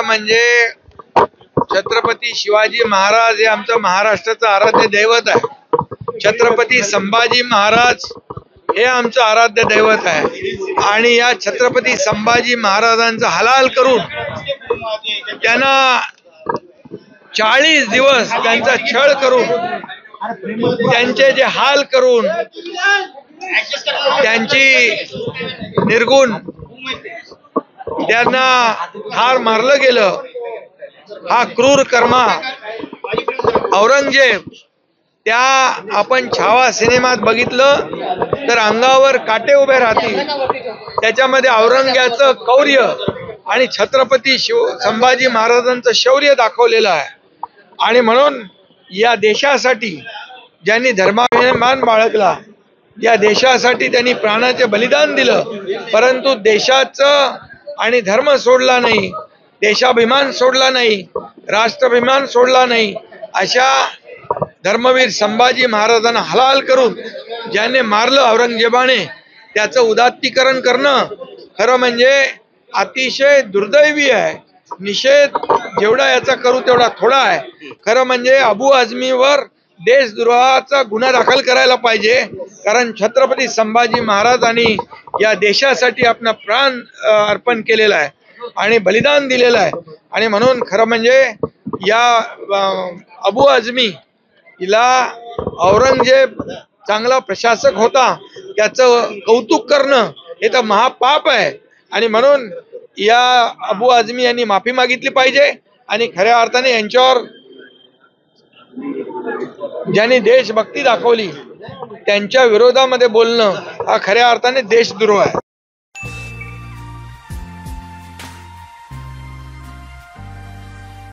खरं म्हणजे छत्रपती शिवाजी महाराज हे आमचं महाराष्ट्राचं आराध्य दैवत आहे। छत्रपती संभाजी महाराज हे आमचं आराध्य दैवत आहे आणि या छत्रपती संभाजी महाराजांचा हलाल करून त्यांना 40 दिवस त्यांचा छळ करून त्यांचे जे हाल करून त्यांची निर्गुण त्यांना ठार मारलं गेलं। हा क्रूर कर्मा औरंगजेब त्या आपण छावा सिनेमात बघितलं तर अंगावर काटे उभे राहतील। त्याच्यामध्ये औरंगजेबाचं कौर्य आणि छत्रपती संभाजी महाराजांचं शौर्य दाखवलेलं आहे आणि म्हणून या देशासाठी ज्यांनी धर्माभिमान बाळगला, या देशासाठी त्यांनी प्राणाचे बलिदान दिलं, परंतु देशाचं आणि धर्म सोडला नाही, देशाभिमान सोडला नाही, राष्ट्राभिमान सोडला नाही। अशा धर्मवीर संभाजी महाराजांना हलाल करून ज्याने मारलं औरंगजेबाने, त्याचं उदात्तीकरण करणं खरं म्हणजे अतिशय दुर्दैवी आहे। निषेध जेवढा याचा करू तेवढा थोडा आहे। खरं म्हणजे अबू आझमीवर देशद्रोहाचा गुन्हा दाखल करायला पाहिजे, कारण छत्रपती संभाजी महाराजांनी या देशासाठी आपला प्राण अर्पण केलेला आहे आणि बलिदान दिलेलं आहे आणि म्हणून खरं म्हणजे या अबू आझमी हिला औरंगजेब चांगला प्रशासक होता त्याचं कौतुक करणं हे तर महापाप आहे आणि म्हणून या अबू आझमी यांनी माफी मागितली पाहिजे आणि खऱ्या अर्थाने यांच्यावर ज्यांनी देशभक्ती दाखवली त्यांच्या विरोधामध्ये बोलणं हा खऱ्या अर्थाने देशद्रोह आहे।